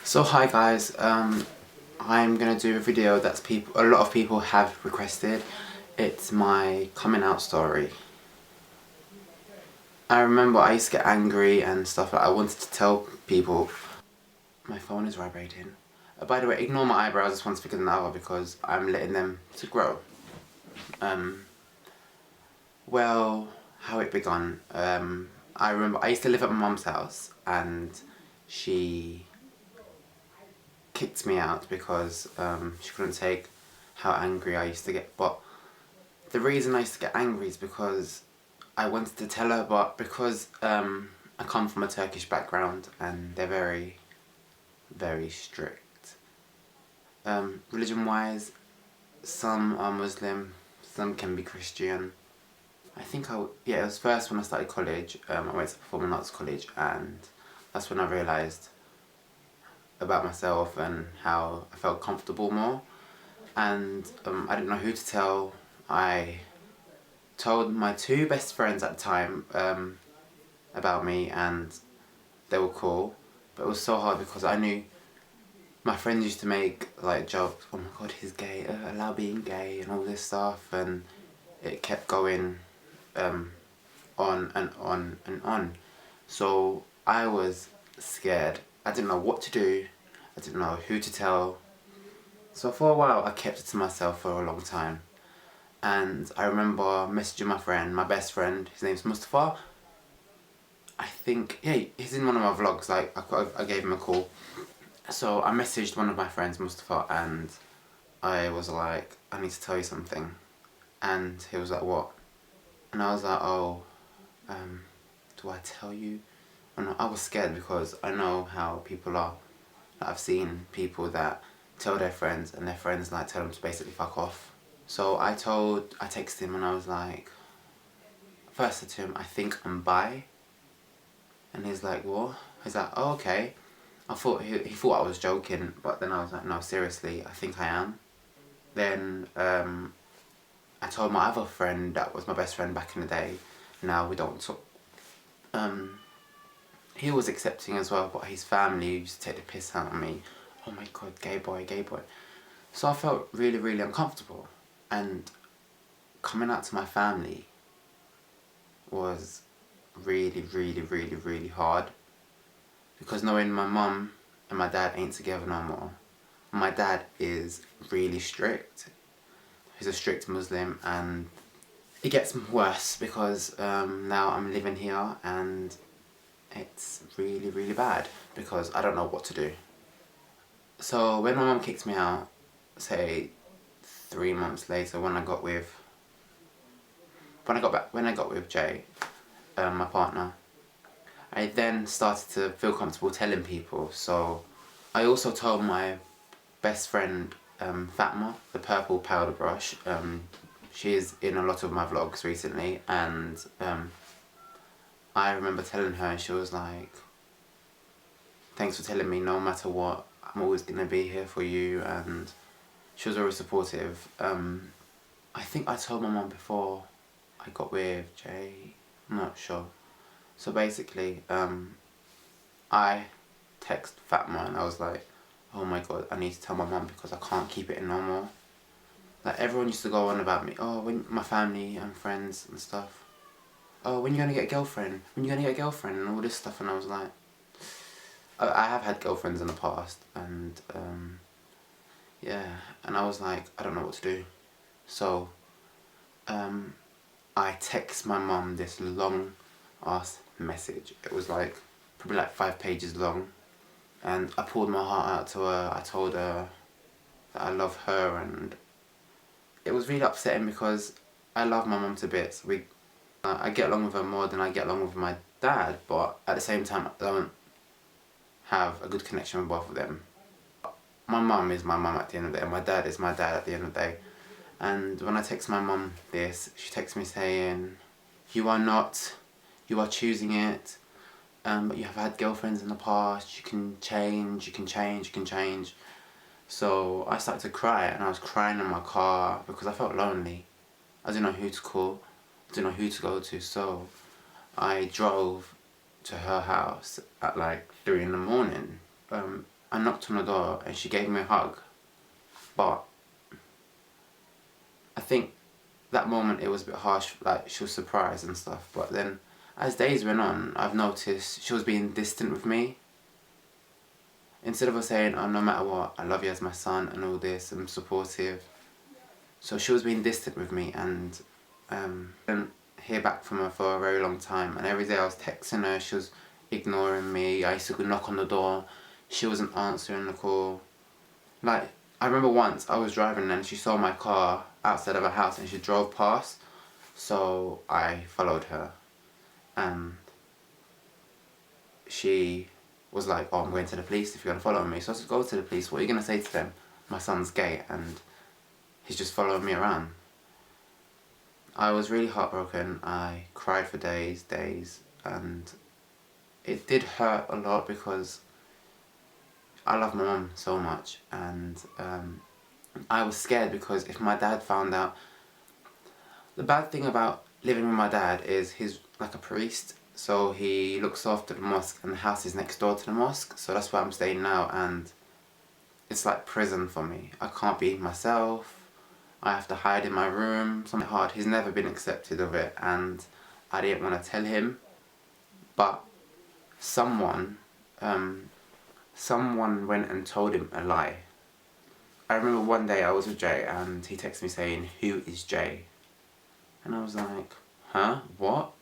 So hi guys, I'm gonna do a video that's a lot of people have requested. It's my coming out story. I remember I used to get angry and stuff like I wanted to tell people. My phone is vibrating. By the way, ignore my eyebrows, this one's thicker than the other because I'm letting them to grow. Well, how it began. I remember I used to live at my mum's house and she kicked me out because she couldn't take how angry I used to get. But the reason I used to get angry is because I wanted to tell her, but because I come from a Turkish background and they're very, very strict. Religion wise, some are Muslim, some can be Christian. I think it was first when I started college. I went to performing arts college and that's when I realised about myself and how I felt comfortable more, and I didn't know who to tell. I told my two best friends at the time about me and they were cool, but it was so hard because I knew my friends used to make like jokes, oh my god he's gay, allow being gay and all this stuff, and it kept going on and on and on. So I was scared. I didn't know what to do. I didn't know who to tell. So for a while I kept it to myself for a long time. And I remember messaging my friend, my best friend, his name's Mustafa. I think, yeah, he's in one of my vlogs, like I gave him a call. So I messaged one of my friends, Mustafa, and I was like, I need to tell you something. And he was like, what? And I was like, oh, do I tell you? And I was scared because I know how people are. I've seen people that tell their friends and their friends like tell them to basically fuck off. So I texted him and I was like, first I said to him, I think I'm bi. And he's like, what? He's like, oh okay. I thought he thought I was joking, but then I was like, no seriously, I think I am. Then I told my other friend that was my best friend back in the day. Now we don't talk. He was accepting as well, but his family used to take the piss out of me. Oh my god, gay boy, gay boy. So I felt really, really uncomfortable. And coming out to my family was really, really, really, really hard. Because knowing my mum and my dad ain't together no more. My dad is really strict. He's a strict Muslim, and it gets worse because now I'm living here and it's really, really bad because I don't know what to do. So when my mum kicked me out, say 3 months later, when I got with Jay, my partner, I then started to feel comfortable telling people. So I also told my best friend Fatma, the purple powder brush. She's in a lot of my vlogs recently, and I remember telling her and she was like, thanks for telling me, no matter what, I'm always going to be here for you, and she was very supportive. I think I told my mum before I got with Jay, I'm not sure. So basically, I texted Fatma and I was like, oh my god, I need to tell my mum because I can't keep it in no more. Like everyone used to go on about me, oh, when my family and friends and stuff, oh, when you gonna get a girlfriend? When you gonna get a girlfriend? And all this stuff, and I was like, I have had girlfriends in the past, and yeah, and I was like, I don't know what to do. So I text my mum this long ass message. It was like probably like 5 pages long, and I poured my heart out to her. I told her that I love her, and it was really upsetting because I love my mum to bits. I get along with her more than I get along with my dad, but at the same time I don't have a good connection with both of them. My mum is my mum at the end of the day, and my dad is my dad at the end of the day. And when I text my mum this, she texts me saying, you are choosing it, but you have had girlfriends in the past, you can change, you can change, you can change. So I started to cry, and I was crying in my car because I felt lonely. I didn't know who to call, I didn't know who to go to, so I drove to her house at like 3 in the morning. I knocked on the door and she gave me a hug. But I think that moment it was a bit harsh, like she was surprised and stuff. But then as days went on, I've noticed she was being distant with me. Instead of her saying, oh, no matter what, I love you as my son and all this, I'm supportive. So she was being distant with me, and didn't hear back from her for a very long time. And every day I was texting her, she was ignoring me. I used to knock on the door, she wasn't answering the call. Like, I remember once I was driving and she saw my car outside of her house and she drove past. So I followed her, and she was like, oh, I'm going to the police if you're going to follow me. So I said, go to the police, what are you going to say to them? My son's gay and he's just following me around. I was really heartbroken. I cried for days, and it did hurt a lot because I love my mum so much, and I was scared because if my dad found out. The bad thing about living with my dad is he's like a priest, so he looks after the mosque and the house is next door to the mosque, so that's where I'm staying now, and it's like prison for me. I can't be myself, I have to hide in my room, something hard. He's never been accepted of it and I didn't want to tell him, but someone went and told him a lie. I remember one day I was with Jay and he texted me saying, who is Jay? And I was like, huh? What?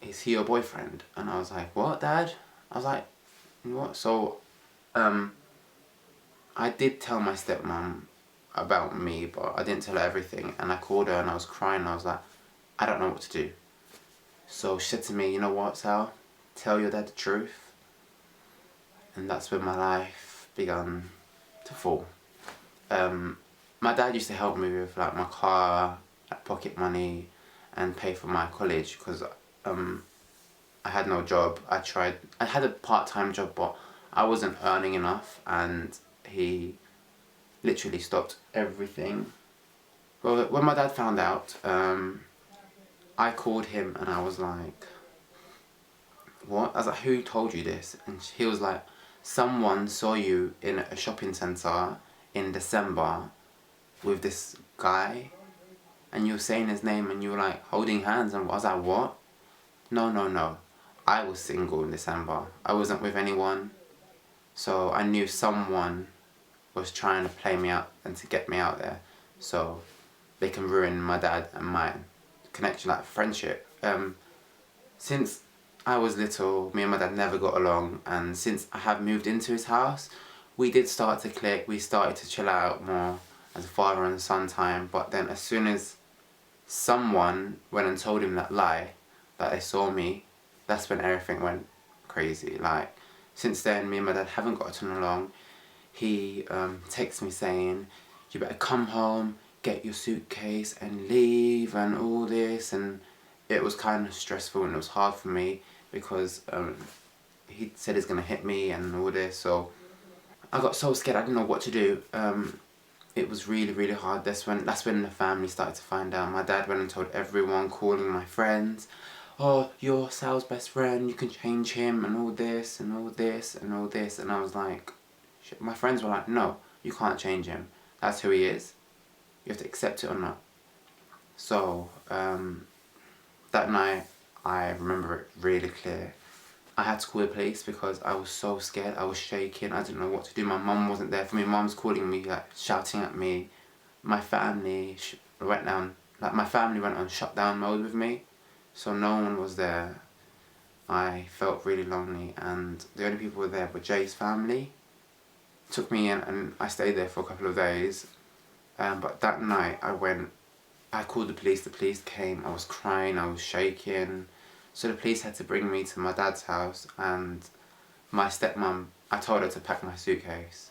Is he your boyfriend? And I was like, what, Dad? I was like, what? So, I did tell my stepmom about me, but I didn't tell her everything. And I called her and I was crying and I was like, I don't know what to do. So she said to me, you know what, Sal? Tell your dad the truth. And that's when my life began to fall. My dad used to help me with like my car, like pocket money, and pay for my college because I had no job. I had a part-time job, but I wasn't earning enough, and he literally stopped everything. Well, when my dad found out, I called him and I was like, what? I was like, who told you this? And he was like, someone saw you in a shopping centre in December with this guy and you were saying his name and you were like holding hands, and I was like, what? No. I was single in December. I wasn't with anyone. So I knew someone was trying to play me out and to get me out there so they can ruin my dad and my connection, like friendship. Since I was little, me and my dad never got along, and since I have moved into his house, we did start to click, we started to chill out more as a father and son time, but then as soon as someone went and told him that lie, that they saw me, that's when everything went crazy. Like, since then, me and my dad haven't gotten along. He texts me saying, you better come home, get your suitcase and leave and all this, and it was kind of stressful and it was hard for me because he said he's going to hit me and all this, so I got so scared I didn't know what to do. It was really hard. That's when the family started to find out. My dad went and told everyone, calling my friends, oh, you're Sal's best friend, you can change him and all this and all this and all this, and I was like, shit. My friends were like, no, you can't change him, that's who he is, you have to accept it or not. So that night I remember it really clear. I had to call the police because I was so scared, I was shaking, I didn't know what to do. My mum wasn't there for me, mum's calling me, like shouting at me. My family went on shutdown mode with me, so no one was there. I felt really lonely, and the only people were there were Jay's family. Took me in and I stayed there for a couple of days, but that night I called the police came, I was crying, I was shaking. So the police had to bring me to my dad's house, and my stepmom, I told her to pack my suitcase.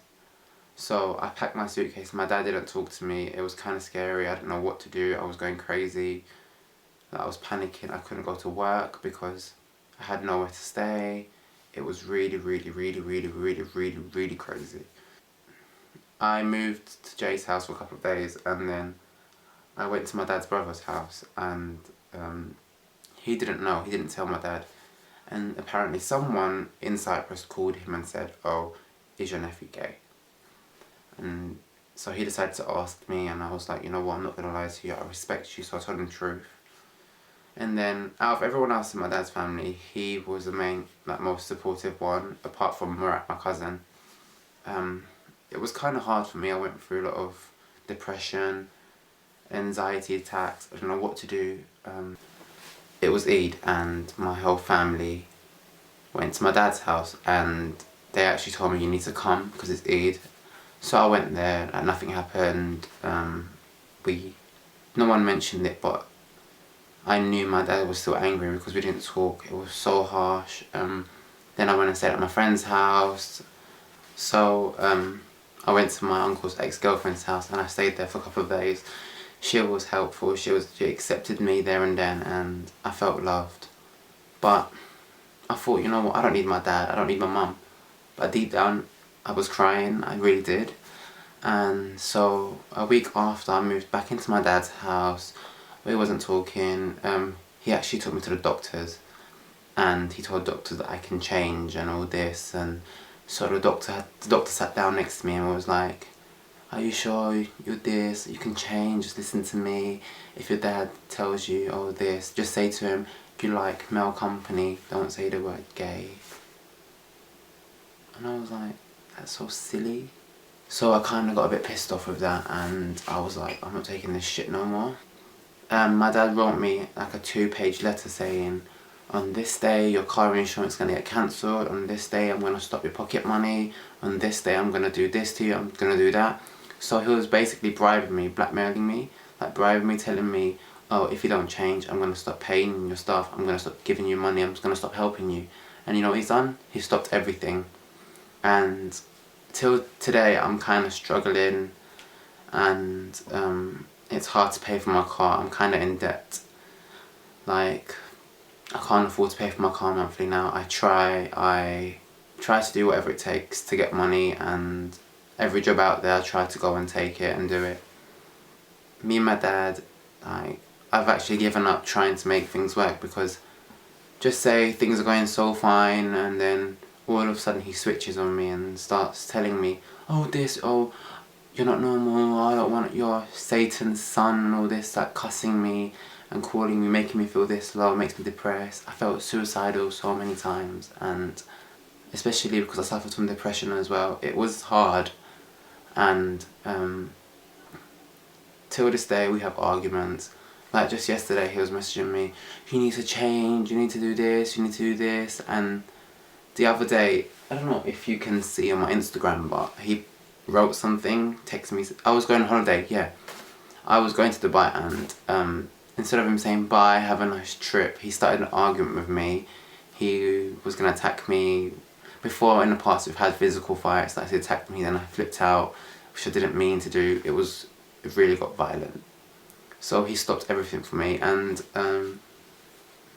So I packed my suitcase, my dad didn't talk to me, it was kind of scary, I didn't know what to do, I was going crazy. I was panicking, I couldn't go to work because I had nowhere to stay. It was really crazy. I moved to Jay's house for a couple of days, and then I went to my dad's brother's house, and he didn't know, he didn't tell my dad. And apparently someone in Cyprus called him and said, oh, is your nephew gay? And so he decided to ask me, and I was like, you know what, I'm not going to lie to you, I respect you, so I told him the truth. And then out of everyone else in my dad's family, he was the main, like, most supportive one, apart from Murat, my cousin. It was kind of hard for me. I went through a lot of depression, anxiety attacks, I don't know what to do. It was Eid, and my whole family went to my dad's house, and they actually told me, you need to come because it's Eid. So I went there, and nothing happened. No one mentioned it, but I knew my dad was still angry because we didn't talk. It was so harsh. Then I went and stayed at my friend's house. So I went to my uncle's ex-girlfriend's house, and I stayed there for a couple of days. She was helpful. She accepted me there and then, and I felt loved. But I thought, you know what, I don't need my dad, I don't need my mum. But deep down, I was crying, I really did. And so a week after, I moved back into my dad's house. We wasn't talking. He actually took me to the doctors, and he told doctors that I can change and all this. And so the doctor sat down next to me and was like, are you sure you're this, you can change, just listen to me. If your dad tells you, oh this, just say to him, you like male company, don't say the word gay. And I was like, that's so silly. So I kind of got a bit pissed off with that, and I was like, I'm not taking this shit no more. My dad wrote me like a 2-page letter saying, on this day your car insurance is going to get cancelled, on this day I'm going to stop your pocket money, on this day I'm going to do this to you, I'm going to do that. So he was basically bribing me, blackmailing me, like bribing me, telling me, oh, if you don't change, I'm going to stop paying your stuff, I'm going to stop giving you money, I'm just going to stop helping you. And you know what he's done? He stopped everything. And till today I'm kind of struggling, and it's hard to pay for my car. I'm kind of in debt. Like, I can't afford to pay for my car monthly now. I try to do whatever it takes to get money, and every job out there I try to go and take it and do it. Me and my dad, like, I've actually given up trying to make things work, because just say things are going so fine, and then all of a sudden he switches on me and starts telling me, oh this, oh you're not normal, I don't want, you're Satan's son, and all this, like cussing me and calling me, making me feel this low, makes me depressed. I felt suicidal so many times, and especially because I suffered from depression as well. It was hard, and till this day we have arguments. Like just yesterday he was messaging me, you need to change, you need to do this, you need to do this. And the other day, I don't know if you can see on my Instagram, but he wrote something, texted me. I was going on holiday, yeah. I was going to Dubai, and instead of him saying bye, have a nice trip, he started an argument with me. He was going to attack me. Before, in the past, we've had physical fights, like he attacked me, then I flipped out, which I didn't mean to do. It really got violent. So he stopped everything for me, and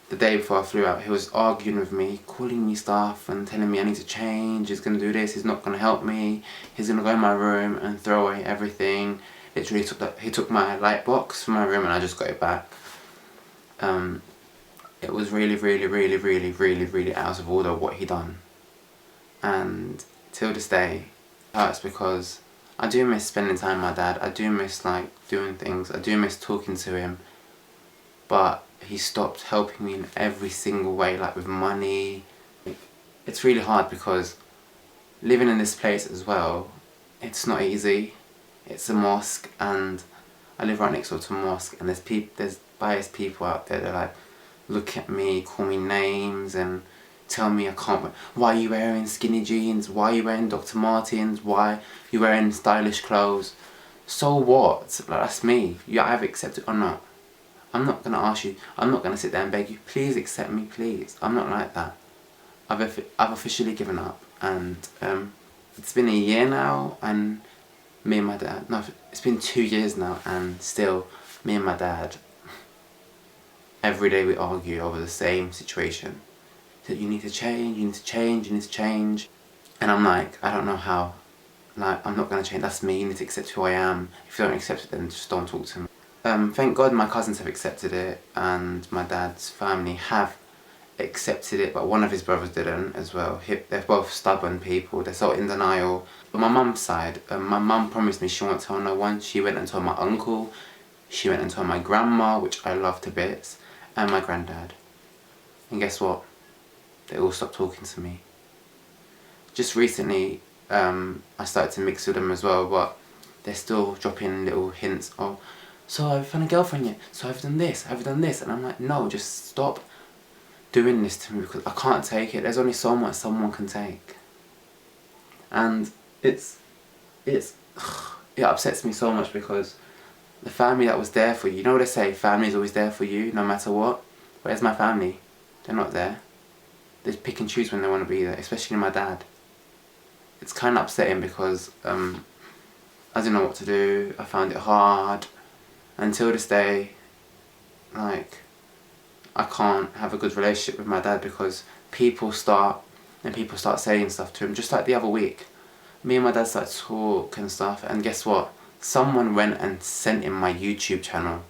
the day before I flew out, he was arguing with me, calling me stuff and telling me I need to change, he's going to do this, he's not going to help me, he's going to go in my room and throw away everything. Literally he took my light box from my room, and I just got it back. It was really out of order what he done. And till this day, it hurts, because I do miss spending time with my dad, I do miss like doing things, I do miss talking to him, but he stopped helping me in every single way, like with money. It's really hard because living in this place as well, it's not easy. It's a mosque, and I live right next door to a mosque, and there's biased people out there that like look at me, call me names and tell me I can't wear, why are you wearing skinny jeans, why are you wearing Dr. Martens, why are you wearing stylish clothes. So what? Like, that's me. You either accept it or not. I'm not going to ask you, I'm not going to sit there and beg you, please accept me, please. I'm not like that. I've officially given up, and it's been a year now, and me and my dad, no, it's been 2 years now, and still me and my dad, every day we argue over the same situation. That you need to change, you need to change, you need to change. And I'm like, I don't know how. Like, I'm not going to change, that's me, you need to accept who I am. If you don't accept it, then just don't talk to me. Thank God my cousins have accepted it, and my dad's family have accepted it, but one of his brothers didn't as well. They're both stubborn people. They're so in denial. But my mum's side, my mum promised me she won't tell no one. She went and told my uncle. She went and told my grandma, which I love to bits, and my granddad. And guess what? They all stopped talking to me. Just recently, I started to mix with them as well, but they're still dropping little hints of, so have you found a girlfriend yet? So have you done this? Have you done this? And I'm like, no, just stop doing this to me because I can't take it. There's only so much someone can take. And it upsets me so much because the family that was there for you, you know what they say, family's always there for you no matter what. Where's my family? They're not there. They pick and choose when they want to be there, especially my dad. It's kind of upsetting because I didn't know what to do. I found it hard. Until this day, like, I can't have a good relationship with my dad because people start saying stuff to him. Just like the other week, me and my dad started to talk and stuff, and guess what? Someone went and sent him my YouTube channel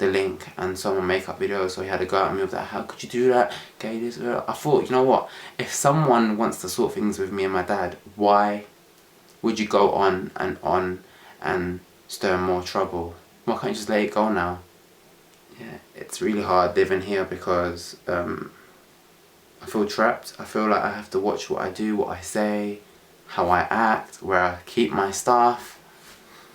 the link and some makeup videos, so he had to go out and me with that. How could you do that? Gay this. I thought, you know what? If someone wants to sort things with me and my dad, why would you go on and stir more trouble? Why can't you just let it go now? Yeah, it's really hard living here because I feel trapped. I feel like I have to watch what I do, what I say, how I act, where I keep my stuff.